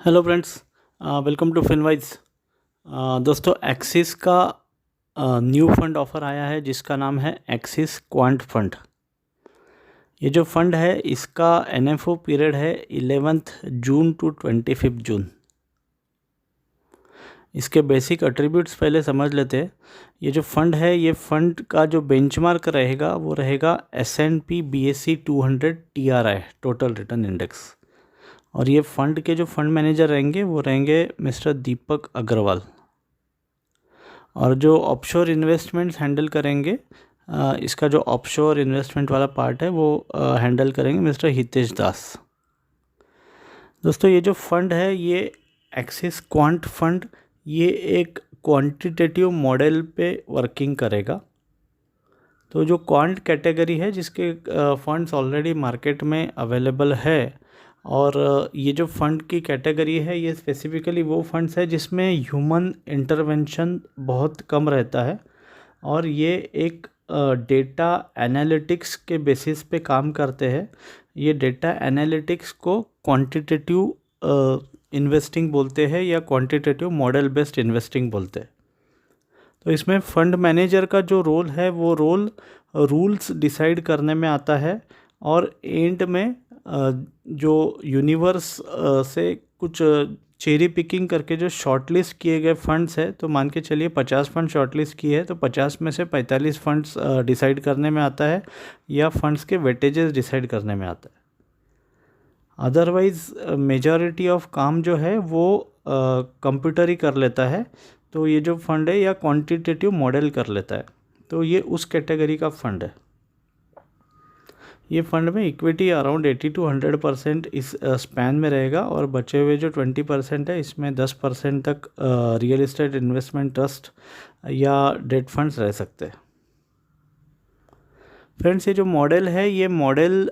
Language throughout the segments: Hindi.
Hello friends, welcome to Finwise. दोस्तों, एक्सिस का न्यू फंड ऑफर आया है जिसका नाम है एक्सिस क्वांट फंड। ये जो फंड है इसका एनएफओ पीरियड है 11th जून टू 25 जून। इसके बेसिक एट्रीब्यूट्स पहले समझ लेते हैं। ये जो फंड है, ये फंड का जो बेंचमार्क रहेगा वो रहेगा S&P BSE 200 TRI, total return index. और ये फंड के जो फंड मैनेजर रहेंगे वो रहेंगे मिस्टर दीपक अग्रवाल। और जो ऑफशोर इन्वेस्टमेंट्स हैंडल करेंगे, इसका जो ऑफशोर इन्वेस्टमेंट वाला पार्ट है वो हैंडल करेंगे मिस्टर हितेश दास। दोस्तों, ये जो फंड है ये एक्सिस क्वांट फंड, ये एक क्वांटिटेटिव मॉडल पे वर्किंग करेगा। तो जो क्वांट कैटेगरी है जिसके फंड्स ऑलरेडी मार्केट में अवेलेबल है, और ये जो फंड की कैटेगरी है ये स्पेसिफिकली वो फंड्स है जिसमें ह्यूमन इंटरवेंशन बहुत कम रहता है, और ये एक डेटा एनालिटिक्स के बेसिस पे काम करते हैं। ये डेटा एनालिटिक्स को क्वांटिटेटिव इन्वेस्टिंग बोलते हैं या क्वांटिटेटिव मॉडल बेस्ड इन्वेस्टिंग बोलते हैं। तो इसमें फंड मैनेजर का जो रोल है वो रोल रूल्स डिसाइड करने में आता है, और एंड में जो यूनिवर्स से कुछ चेरी पिकिंग करके जो शॉर्टलिस्ट किए गए फंड्स है, तो मान के चलिए 50 फंड शॉर्टलिस्ट किए हैं तो 50 में से 45 फंड्स डिसाइड करने में आता है, या फंड्स के वेटेजेस डिसाइड करने में आता है। अदरवाइज़ मेजॉरिटी ऑफ काम जो है वो कंप्यूटर ही कर लेता है। तो ये जो फंड है या क्वांटिटेटिव मॉडल कर लेता है, तो ये उस कैटेगरी का फंड है। ये फंड में इक्विटी अराउंड 80 to 100% इस स्पैन में रहेगा, और बचे हुए जो 20% है इसमें 10% तक रियल एस्टेट इन्वेस्टमेंट ट्रस्ट या डेट फंड्स रह सकते हैं। फ्रेंड्स, ये जो मॉडल है ये मॉडल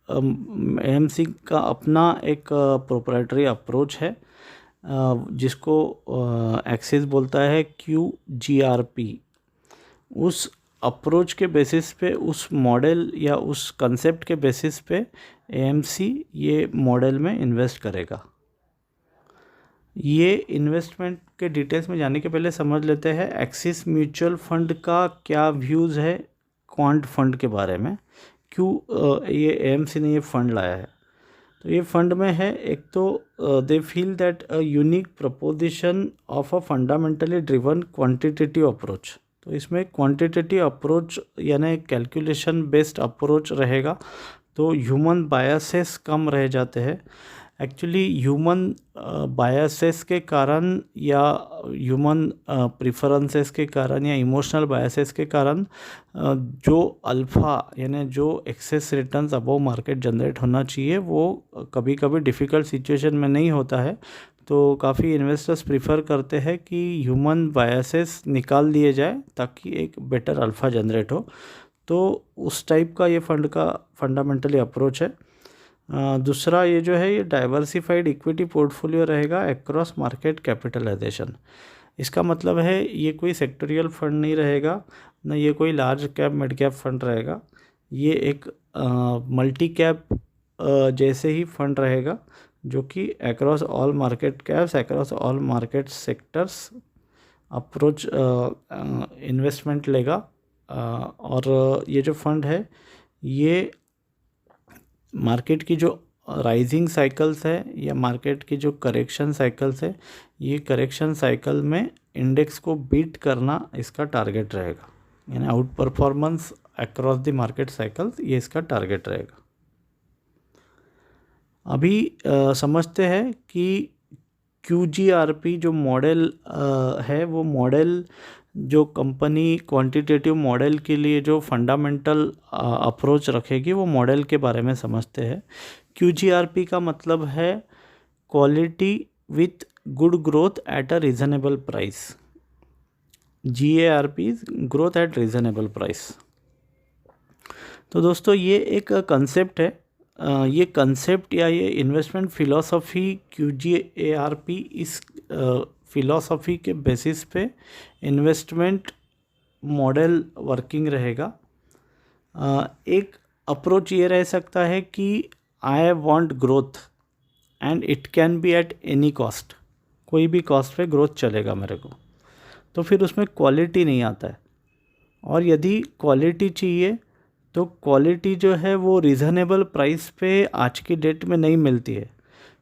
AMC का अपना एक प्रोप्राइटरी अप्रोच है, जिसको एक्सिस बोलता है QGRP। उस अप्रोच के बेसिस पे, उस मॉडल या उस कंसेप्ट के बेसिस पे AMC ये मॉडल में इन्वेस्ट करेगा। ये इन्वेस्टमेंट के डिटेल्स में जाने के पहले समझ लेते हैं एक्सिस म्यूचुअल फंड का क्या व्यूज़ है क्वांट फंड के बारे में, क्यों ये AMC ने ये फंड लाया है। तो ये फंड में है, एक तो they feel that a unique preposition of a fundamentally driven quantitative approach. तो इसमें क्वांटिटेटिव अप्रोच यानी कैलकुलेशन बेस्ड अप्रोच रहेगा, तो ह्यूमन बायसेस कम रह जाते हैं। एक्चुअली ह्यूमन बायसेस के कारण या ह्यूमन प्रिफरेंसेस के कारण या इमोशनल बायसेस के कारण जो अल्फ़ा यानी जो excess returns above market generate होना चाहिए वो कभी कभी डिफ़िकल्ट सिचुएशन में नहीं होता है। तो काफ़ी इन्वेस्टर्स प्रीफर करते हैं कि ह्यूमन बायसेस निकाल दिए जाए ताकि एक बेटर अल्फ़ा जनरेट हो। तो उस टाइप का ये फंड का फंडामेंटली अप्रोच है। दूसरा ये जो है ये डाइवर्सिफाइड इक्विटी पोर्टफोलियो रहेगा अक्रॉस मार्केट कैपिटलाइजेशन। इसका मतलब है ये कोई सेक्टोरियल फंड नहीं रहेगा, न ये कोई large cap mid cap fund रहेगा। ये एक मल्टी कैप जैसे ही फंड रहेगा, जो कि across all market caps, across all market sectors approach investment लेगा। और ये जो फंड है ये मार्केट की जो राइजिंग साइकिल्स है या मार्केट की जो करेक्शन साइकिल्स है, ये करेक्शन साइकिल में इंडेक्स को बीट करना इसका टारगेट रहेगा, यानी out performance across the market cycles, ये इसका टारगेट रहेगा। अभी समझते हैं कि QGRP जो मॉडल है वो मॉडल जो कंपनी क्वांटिटेटिव मॉडल के लिए जो फंडामेंटल अप्रोच रखेगी वो मॉडल के बारे में समझते हैं। QGRP का मतलब है quality with good growth at a reasonable price. GARP growth at reasonable price. तो दोस्तों, ये एक कंसेप्ट है। ये कंसेप्ट या ये इन्वेस्टमेंट फ़िलॉसफी QGARP इस फ़िलॉसफी के बेसिस पे इन्वेस्टमेंट मॉडल वर्किंग रहेगा। एक अप्रोच ये रह सकता है कि I want growth, and it can be at any cost, कोई भी कॉस्ट पे ग्रोथ चलेगा मेरे को, तो फिर उसमें क्वालिटी नहीं आता है। और यदि क्वालिटी चाहिए तो क्वालिटी जो है वो रीज़नेबल प्राइस पे आज की डेट में नहीं मिलती है,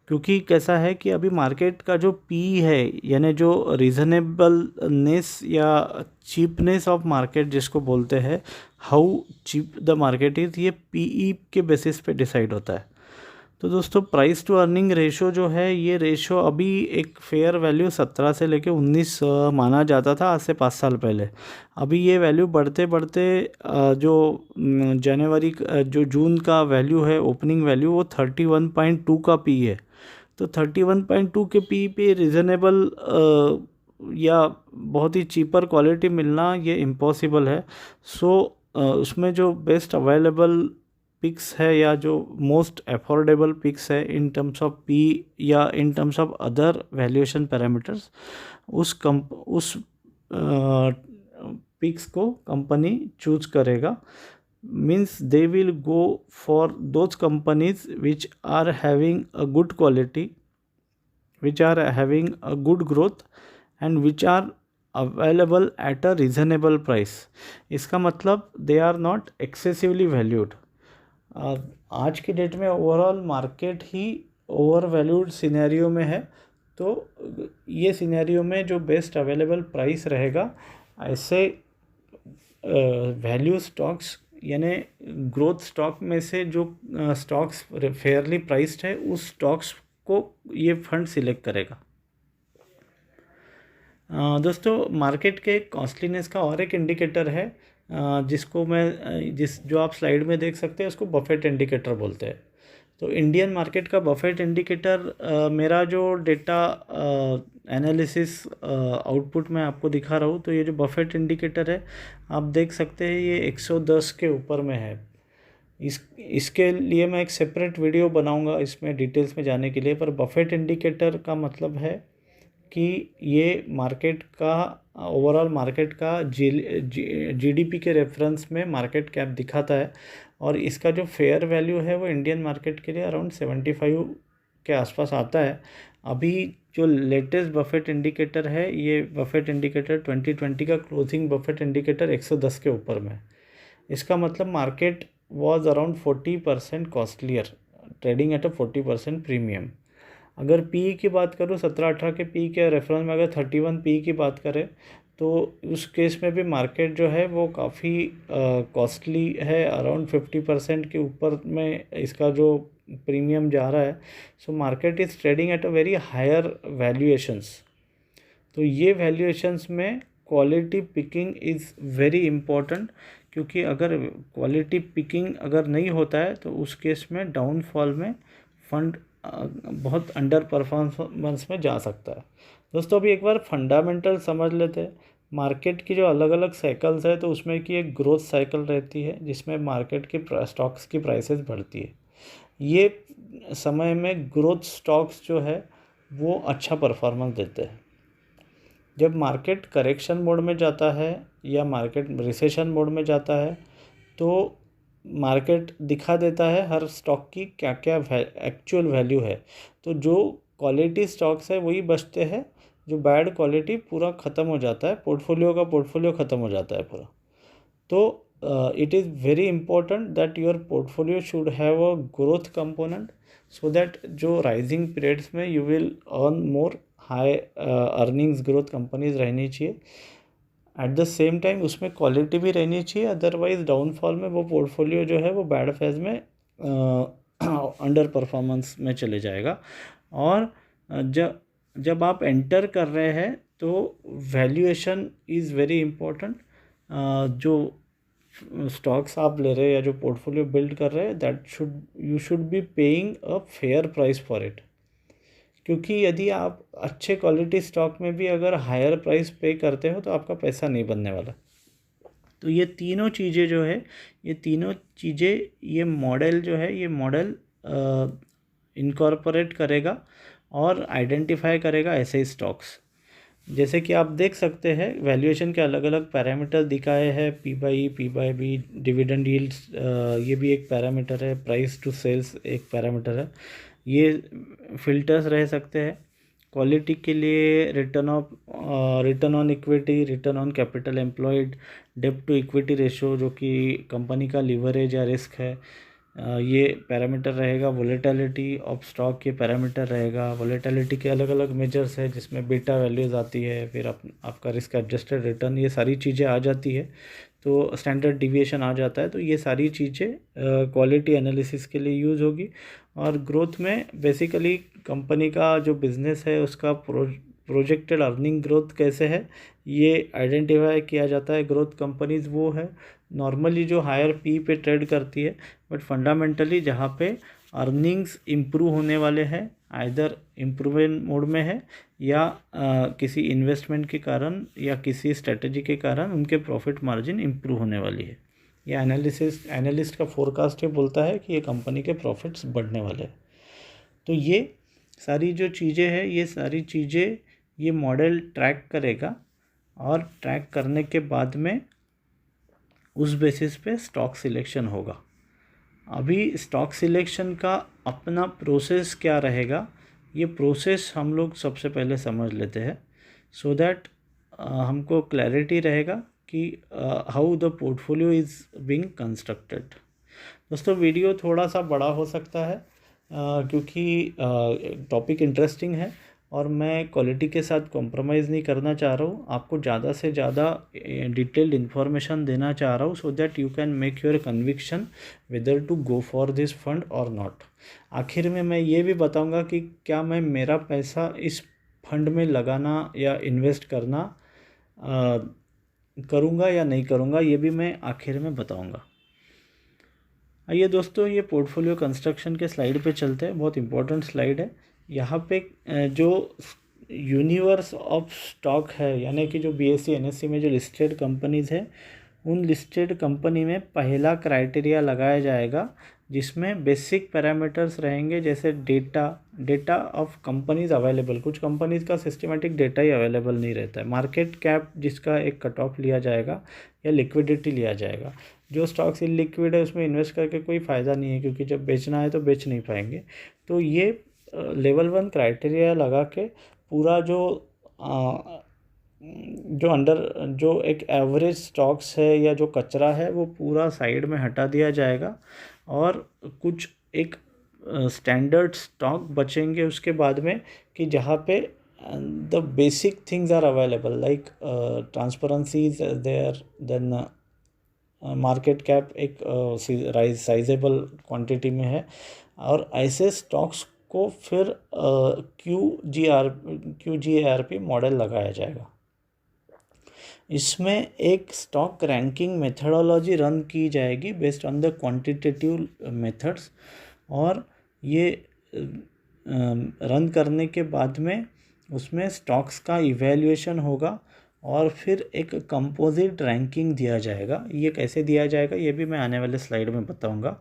क्योंकि कैसा है कि अभी मार्केट का जो पी है, यानी जो रीज़नेबलनेस या चीपनेस ऑफ मार्केट जिसको बोलते हैं, how cheap the market is, ये पीई के बेसिस पे डिसाइड होता है। तो दोस्तों प्राइस टू अर्निंग रेशो जो है, ये रेशो अभी एक फेयर वैल्यू 17 से लेके 19 माना जाता था आज से 5 साल पहले। अभी ये वैल्यू बढ़ते बढ़ते जो जनवरी जो जून का वैल्यू है, ओपनिंग वैल्यू, वो 31.2 का पी है। तो 31.2 के पी पे रीज़नेबल या बहुत ही चीपर क्वालिटी मिलना ये इम्पॉसिबल है। सो उसमें जो बेस्ट अवेलेबल पिक्स है या जो मोस्ट अफोर्डेबल पिक्स है इन टर्म्स ऑफ पी या in terms of other valuation parameters, उस पिक्स को कंपनी चूज करेगा। Means they will go for those companies which are having a good quality, which are having a good growth and which are available at a reasonable price। इसका मतलब they are not excessively valued। आज की डेट में ओवरऑल मार्केट ही ओवर वैल्यूड सिनेरियो में है, तो ये सिनेरियो में जो बेस्ट अवेलेबल प्राइस रहेगा, ऐसे वैल्यू स्टॉक्स यानी ग्रोथ स्टॉक में से जो स्टॉक्स फेयरली प्राइस्ड है, उस स्टॉक्स को ये फंड सिलेक्ट करेगा। दोस्तों मार्केट के कॉस्टलीनेस का और एक इंडिकेटर है, जिसको मैं जो आप स्लाइड में देख सकते हैं, उसको बफेट इंडिकेटर बोलते हैं। तो इंडियन मार्केट का बफेट इंडिकेटर, मेरा जो डेटा एनालिसिस आउटपुट मैं आपको दिखा रहा हूँ, तो ये जो बफेट इंडिकेटर है आप देख सकते हैं, ये 110 के ऊपर में है। इसके लिए मैं एक सेपरेट वीडियो बनाऊंगा इसमें डिटेल्स में जाने के लिए। पर बफेट इंडिकेटर का मतलब है कि ये मार्केट का ओवरऑल मार्केट का जीडीपी के रेफरेंस में मार्केट कैप दिखाता है, और इसका जो फेयर वैल्यू है वो इंडियन मार्केट के लिए अराउंड 75 के आसपास आता है। अभी जो लेटेस्ट बफेट इंडिकेटर है, ये बफेट इंडिकेटर 2020 का क्लोजिंग बफेट इंडिकेटर 110 के ऊपर में। इसका मतलब market was around 40% costlier, trading at a 40% premium. अगर पी की बात करूँ, 17-18 के पी के रेफरेंस में अगर 31 पी की बात करें, तो उस केस में भी मार्केट जो है वो काफ़ी कॉस्टली है, अराउंड 50% के ऊपर में इसका जो प्रीमियम जा रहा है। So market is trading at a very higher valuations. तो ये वैल्यूएशंस में quality picking is very important, क्योंकि अगर क्वालिटी पिकिंग अगर नहीं होता है तो उस केस में डाउनफॉल में फंड बहुत अंडर परफॉर्मेंस में जा सकता है। दोस्तों अभी एक बार फंडामेंटल समझ लेते हैं। मार्केट की जो अलग अलग साइकिल्स है, तो उसमें की एक ग्रोथ साइकिल रहती है जिसमें मार्केट की स्टॉक्स की प्राइसेस बढ़ती है। ये समय में ग्रोथ स्टॉक्स जो है वो अच्छा परफॉर्मेंस देते हैं। जब मार्केट करेक्शन मोड में जाता है या मार्केट रिसेशन मोड में जाता है, तो मार्केट दिखा देता है हर स्टॉक की क्या क्या एक्चुअल वैल्यू है। तो जो क्वालिटी स्टॉक्स है वही बचते हैं, जो बैड क्वालिटी पूरा ख़त्म हो जाता है, पोर्टफोलियो ख़त्म हो जाता है पूरा। तो it is very important that your portfolio should have a growth component, so that जो राइजिंग पीरियड्स में you will earn more, high earnings growth companies रहनी चाहिए। एट द सेम टाइम उसमें क्वालिटी भी रहनी चाहिए, अदरवाइज डाउनफॉल में वो पोर्टफोलियो जो है वो बैड फेज में अंडर परफॉर्मेंस में चले जाएगा। और जब आप एंटर कर रहे हैं तो वैल्यूएशन इज़ वेरी इम्पोर्टेंट। जो स्टॉक्स आप ले रहे हैं या जो पोर्टफोलियो बिल्ड कर रहे हैं, you should be paying a fair price for it. क्योंकि यदि आप अच्छे क्वालिटी स्टॉक में भी अगर हायर प्राइस पे करते हो तो आपका पैसा नहीं बनने वाला। तो ये तीनों चीज़ें जो है, ये मॉडल जो है, ये मॉडल इनकॉर्पोरेट करेगा और आइडेंटिफाई करेगा ऐसे स्टॉक्स। जैसे कि आप देख सकते हैं वैल्यूएशन के अलग अलग पैरामीटर दिखाए हैं, P/E, डिविडेंड यील्ड्स, ये भी एक पैरामीटर है, प्राइस टू सेल्स एक पैरामीटर है। ये फिल्टर्स रह सकते हैं। क्वालिटी के लिए return on equity, return on capital employed, डेब्ट टू इक्विटी रेशो जो कि कंपनी का लीवरेज या रिस्क है, ये पैरामीटर रहेगा। वोलेटिलिटी ऑफ स्टॉक ये पैरामीटर रहेगा। वोलेटिलिटी के अलग अलग मेजर्स है जिसमें बीटा वैल्यूज़ आती है, फिर आपका रिस्क एडजस्टेड रिटर्न, ये सारी चीज़ें आ जाती है। तो स्टैंडर्ड डिविएशन आ जाता है। तो ये सारी चीज़ें क्वालिटी एनालिसिस के लिए यूज़ होगी। और ग्रोथ में बेसिकली कंपनी का जो बिज़नेस है उसका प्रोजेक्टेड अर्निंग ग्रोथ कैसे है ये आइडेंटिफाई किया जाता है। ग्रोथ कंपनीज वो है नॉर्मली जो हायर पी पे ट्रेड करती है, बट फंडामेंटली जहाँ पे अर्निंग्स इम्प्रूव होने वाले हैं, आइदर इम्प्रूवमेंट मोड में है या किसी इन्वेस्टमेंट के कारण या किसी स्ट्रेटजी के कारण उनके प्रॉफिट मार्जिन इम्प्रूव होने वाली है। ये एनालिस्ट का फोरकास्ट ये बोलता है कि ये कंपनी के प्रॉफिट्स बढ़ने वाले हैं। तो ये सारी जो चीज़ें हैं, ये सारी चीज़ें ये मॉडल ट्रैक करेगा और ट्रैक करने के बाद में उस बेसिस पे स्टॉक सिलेक्शन होगा। अभी स्टॉक सिलेक्शन का अपना प्रोसेस क्या रहेगा, ये प्रोसेस हम लोग सबसे पहले समझ लेते हैं, सो दैट हमको क्लैरिटी रहेगा कि how the portfolio is being constructed. दोस्तों वीडियो थोड़ा सा बड़ा हो सकता है क्योंकि टॉपिक इंटरेस्टिंग है और मैं क्वालिटी के साथ कॉम्प्रोमाइज़ नहीं करना चाह रहा हूँ। आपको ज़्यादा से ज़्यादा डिटेल्ड इन्फॉर्मेशन देना चाह रहा हूँ so that you can make your conviction whether to go for this fund और नॉट। आखिर में मैं ये भी बताऊँगा कि क्या मैं मेरा पैसा इस फंड में लगाना या इन्वेस्ट करना करूँगा या नहीं करूँगा, ये भी मैं आखिर में बताऊँगा। आइए दोस्तों, ये पोर्टफोलियो कंस्ट्रक्शन के स्लाइड पे चलते हैं। बहुत इंपॉर्टेंट स्लाइड है। यहाँ पे जो यूनिवर्स ऑफ स्टॉक है, यानी कि जो BSE NSE में जो लिस्टेड कंपनीज़ है, उन लिस्टेड कंपनी में पहला क्राइटेरिया लगाया जाएगा जिसमें बेसिक पैरामीटर्स रहेंगे जैसे डेटा ऑफ कंपनीज अवेलेबल। कुछ कंपनीज का सिस्टमेटिक डेटा ही अवेलेबल नहीं रहता है। मार्केट कैप जिसका एक कट ऑफ लिया जाएगा या लिक्विडिटी लिया जाएगा। जो स्टॉक्स इलिक्विड है उसमें इन्वेस्ट करके कोई फ़ायदा नहीं है, क्योंकि जब बेचना है तो बेच नहीं पाएंगे। तो ये लेवल 1 क्राइटेरिया लगा के पूरा जो एक एवरेज स्टॉक्स है या जो कचरा है वो पूरा साइड में हटा दिया जाएगा और कुछ एक स्टैंडर्ड स्टॉक बचेंगे उसके बाद में कि जहाँ पे the basic things are available, like transparency is there, then market cap एक साइजेबल क्वांटिटी में है। और ऐसे स्टॉक्स को फिर QGARP मॉडल लगाया जाएगा। इसमें एक स्टॉक रैंकिंग मेथडोलॉजी रन की जाएगी based on the quantitative methods, और ये रन करने के बाद में उसमें स्टॉक्स का इवैल्यूएशन होगा और फिर एक कंपोजिट रैंकिंग दिया जाएगा। ये कैसे दिया जाएगा ये भी मैं आने वाले स्लाइड में बताऊंगा।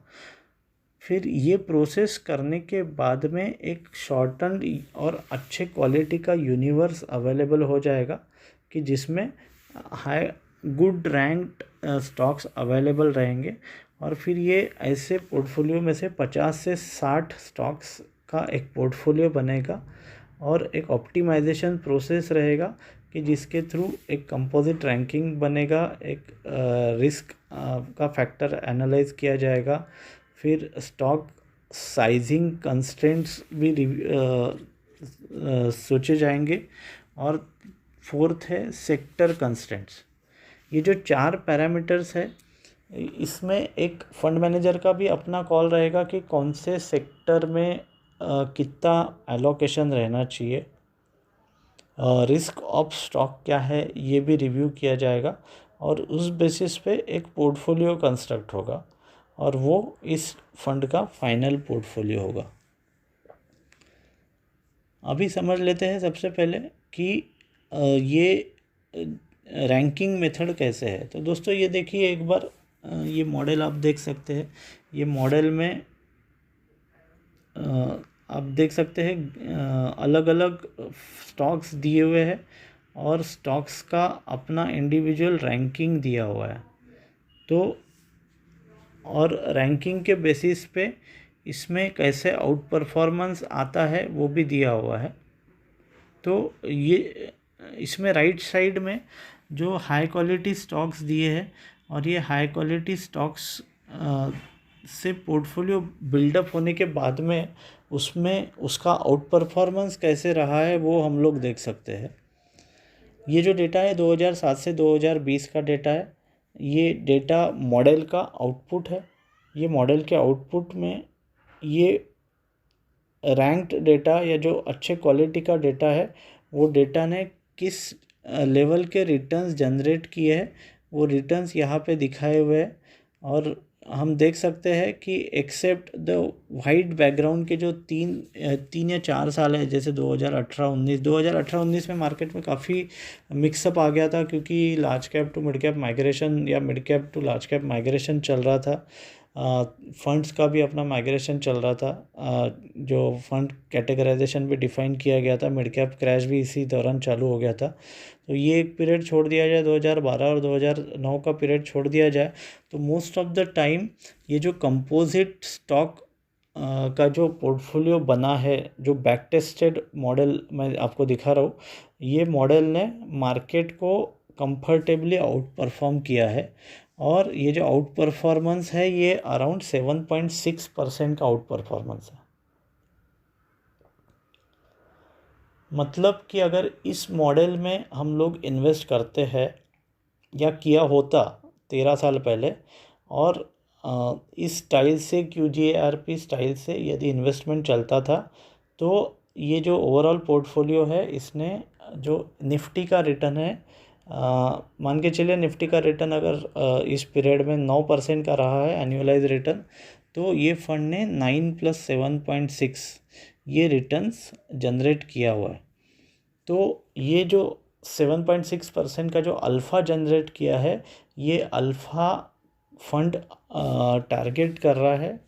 फिर ये प्रोसेस करने के बाद में एक शॉर्टन और अच्छे क्वालिटी का यूनिवर्स अवेलेबल हो जाएगा कि जिसमें high good ranked stocks available रहेंगे। और फिर ये ऐसे पोर्टफोलियो में से 50 से 60 स्टॉक्स का एक पोर्टफोलियो बनेगा और एक ऑप्टिमाइजेशन प्रोसेस रहेगा कि जिसके थ्रू एक कंपोजिट रैंकिंग बनेगा, एक रिस्क का फैक्टर एनालाइज किया जाएगा, फिर स्टॉक साइजिंग कंस्ट्रेंट्स भी सोचे जाएंगे, और फोर्थ है सेक्टर कंस्ट्रेंट्स। ये जो 4 पैरामीटर्स है इसमें एक फंड मैनेजर का भी अपना कॉल रहेगा कि कौन से सेक्टर में कितना एलोकेशन रहना चाहिए। रिस्क ऑफ स्टॉक क्या है ये भी रिव्यू किया जाएगा और उस बेसिस पे एक पोर्टफोलियो कंस्ट्रक्ट होगा और वो इस फंड का फाइनल पोर्टफोलियो होगा। अभी समझ लेते हैं सबसे पहले कि ये रैंकिंग मेथड कैसे है। तो दोस्तों ये देखिए एक बार, ये मॉडल आप देख सकते हैं। ये मॉडल में आप देख सकते हैं अलग अलग स्टॉक्स दिए हुए हैं और स्टॉक्स का अपना इंडिविजुअल रैंकिंग दिया हुआ है। तो और रैंकिंग के बेसिस पे इसमें कैसे आउट परफॉर्मेंस आता है वो भी दिया हुआ है। तो ये इसमें राइट साइड में जो हाई क्वालिटी स्टॉक्स दिए हैं और ये हाई क्वालिटी स्टॉक्स से पोर्टफोलियो बिल्डअप होने के बाद में उसमें उसका आउट परफॉर्मेंस कैसे रहा है वो हम लोग देख सकते हैं। ये जो डेटा है 2007 से 2020 का डेटा है। ये डेटा मॉडल का आउटपुट है। ये मॉडल के आउटपुट में ये रैंक्ड डेटा या जो अच्छे क्वालिटी का डेटा है वो डेटा ने किस लेवल के रिटर्न्स जनरेट किए हैं वो रिटर्न्स यहाँ पे दिखाए हुए हैं। और हम देख सकते हैं कि एक्सेप्ट द वाइट बैकग्राउंड के जो तीन या 4 साल है, जैसे 2018-19 में मार्केट में काफ़ी मिक्सअप आ गया था क्योंकि large cap to mid cap migration या mid cap to large cap migration चल रहा था। फंड्स का भी अपना माइग्रेशन चल रहा था। जो फंड कैटेगराइजेशन भी डिफ़ाइन किया गया था, मिड कैप क्रैश भी इसी दौरान चालू हो गया था। तो ये एक पीरियड छोड़ दिया जाए, 2012 और 2009 का पीरियड छोड़ दिया जाए तो मोस्ट ऑफ द टाइम ये जो कंपोजिट स्टॉक का जो पोर्टफोलियो बना है, जो बैक टेस्टेड मॉडल मैं आपको दिखा रहा हूँ, ये मॉडल ने मार्केट को कंफर्टेबली आउट परफॉर्म किया है। और ये जो आउट परफॉर्मेंस है ये अराउंड 7.6% का आउट परफॉर्मेंस है। मतलब कि अगर इस मॉडल में हम लोग इन्वेस्ट करते हैं या किया होता 13 साल पहले और इस स्टाइल से QGARP स्टाइल से यदि इन्वेस्टमेंट चलता था तो ये जो ओवरऑल पोर्टफोलियो है इसने जो निफ्टी का रिटर्न है, मान के चलिए निफ्टी का रिटर्न अगर इस पीरियड में 9% का रहा है एनुअलाइज रिटर्न, तो ये फंड ने 9 + 7.6 ये रिटर्न्स जनरेट किया हुआ है। तो ये जो 7.6% का जो अल्फ़ा जनरेट किया है, ये अल्फ़ा फंड टारगेट कर रहा है।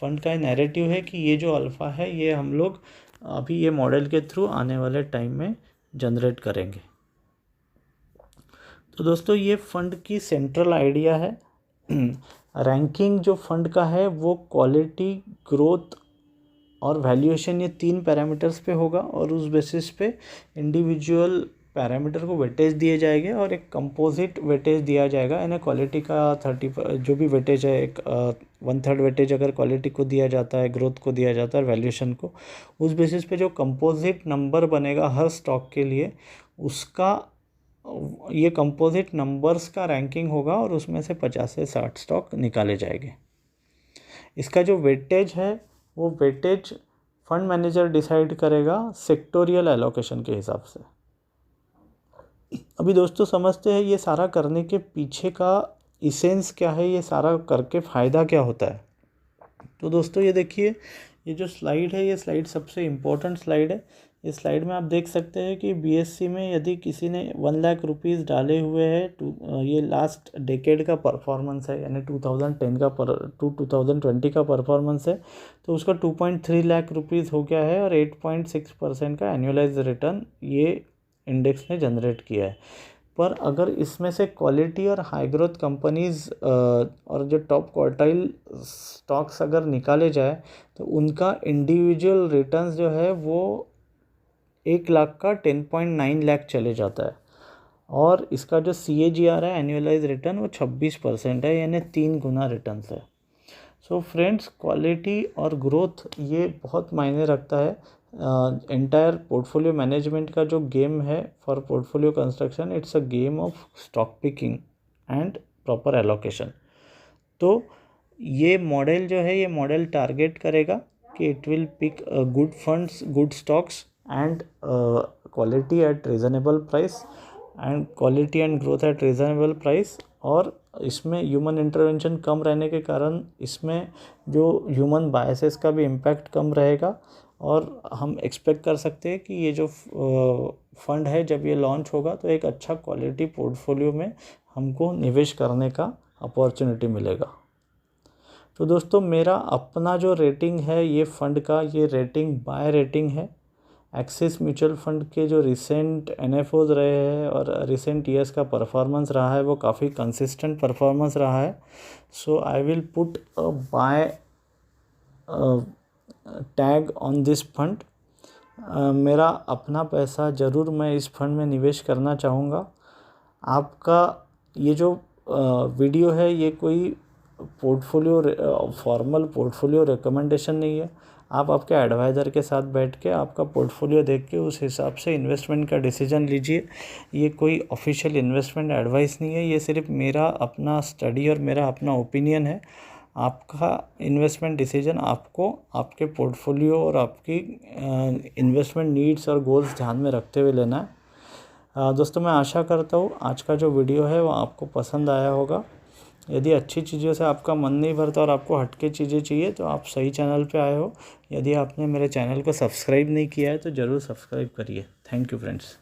फंड का नैरेटिव है कि ये जो अल्फ़ा है ये हम लोग अभी ये मॉडल के थ्रू आने वाले टाइम में जनरेट करेंगे। तो दोस्तों ये फंड की सेंट्रल आइडिया है। रैंकिंग जो फंड का है वो क्वालिटी, ग्रोथ और वैल्यूएशन, ये 3 पैरामीटर्स पे होगा और उस बेसिस पे इंडिविजुअल पैरामीटर को वेटेज दिए जाएंगे और एक कंपोजिट वेटेज दिया जाएगा। यानी क्वालिटी का 30 जो भी वेटेज है, एक 1/3 वेटेज अगर क्वालिटी को दिया जाता है, ग्रोथ को दिया जाता है, वैल्यूएशन को, उस बेसिस पे जो कंपोजिट नंबर बनेगा हर स्टॉक के लिए, उसका ये कंपोजिट नंबर्स का रैंकिंग होगा और उसमें से 50 से 60 स्टॉक निकाले जाएंगे। इसका जो वेटेज है वो वेटेज फंड मैनेजर डिसाइड करेगा सेक्टोरियल एलोकेशन के हिसाब से। अभी दोस्तों समझते हैं ये सारा करने के पीछे का इसेंस क्या है, ये सारा करके फ़ायदा क्या होता है। तो दोस्तों ये देखिए, ये जो स्लाइड है ये स्लाइड सबसे इम्पोर्टेंट स्लाइड है। इस स्लाइड में आप देख सकते हैं कि BSE में यदि किसी ने 1 लाख रुपीज़ डाले हुए हैं, ये लास्ट डेकेड का परफॉर्मेंस है, यानी 2010 का 2020 का परफॉर्मेंस है, तो उसका 2.3 लाख रुपीज़ हो गया है और 8.6% का एनुअलाइज रिटर्न ये इंडेक्स ने जनरेट किया है। पर अगर इसमें से क्वालिटी और हाई ग्रोथ कंपनीज़ और जो टॉप क्वार्टाइल स्टॉक्स अगर निकाले जाए तो उनका इंडिविजुअल रिटर्न्स जो है वो 1 लाख का 10.9 लाख चले जाता है। और इसका जो CAGR है, एनुअलाइज रिटर्न, वो 26% है, यानी 3 गुना रिटर्न्स है। सो फ्रेंड्स, क्वालिटी और ग्रोथ ये बहुत मायने रखता है। एंटायर पोर्टफोलियो मैनेजमेंट का जो गेम है for portfolio construction, it's a game of stock picking and proper allocation. तो ये मॉडल जो है, ये मॉडल टारगेट करेगा कि it will pick good funds, good stocks and quality at reasonable price and quality and growth at reasonable price. और इसमें ह्यूमन इंटरवेंशन कम रहने के कारण इसमें जो ह्यूमन बायसेस का भी इम्पैक्ट कम रहेगा। और हम एक्सपेक्ट कर सकते हैं कि ये जो फंड है जब ये लॉन्च होगा तो एक अच्छा क्वालिटी पोर्टफोलियो में हमको निवेश करने का अपॉर्चुनिटी मिलेगा। तो दोस्तों मेरा अपना जो रेटिंग है ये फंड का, ये रेटिंग बाय रेटिंग है। एक्सिस म्यूचुअल फंड के जो रिसेंट NFOs रहे हैं और रिसेंट ईयर्स का परफॉर्मेंस रहा है वो काफ़ी कंसिस्टेंट परफॉर्मेंस रहा है। So I will put a buy tag on this fund. मेरा अपना पैसा ज़रूर मैं इस फंड में निवेश करना चाहूँगा। आपका ये जो वीडियो है ये कोई फॉर्मल पोर्टफोलियो रिकमेंडेशन नहीं है। आप आपके एडवाइज़र के साथ बैठ के आपका पोर्टफोलियो देख के उस हिसाब से इन्वेस्टमेंट का डिसीजन लीजिए। ये कोई ऑफिशियल इन्वेस्टमेंट एडवाइस नहीं है, ये सिर्फ मेरा अपना स्टडी और मेरा अपना ओपिनियन है। आपका इन्वेस्टमेंट डिसीजन आपको आपके पोर्टफोलियो और आपकी इन्वेस्टमेंट नीड्स और गोल्स ध्यान में रखते हुए लेना है। दोस्तों, मैं आशा करता हूँ आज का जो वीडियो है वो आपको पसंद आया होगा। यदि अच्छी चीज़ों से आपका मन नहीं भरता और आपको हटके चीज़ें चाहिए तो आप सही चैनल पे आए हो। यदि आपने मेरे चैनल को सब्सक्राइब नहीं किया है तो ज़रूर सब्सक्राइब करिए। Thank you friends.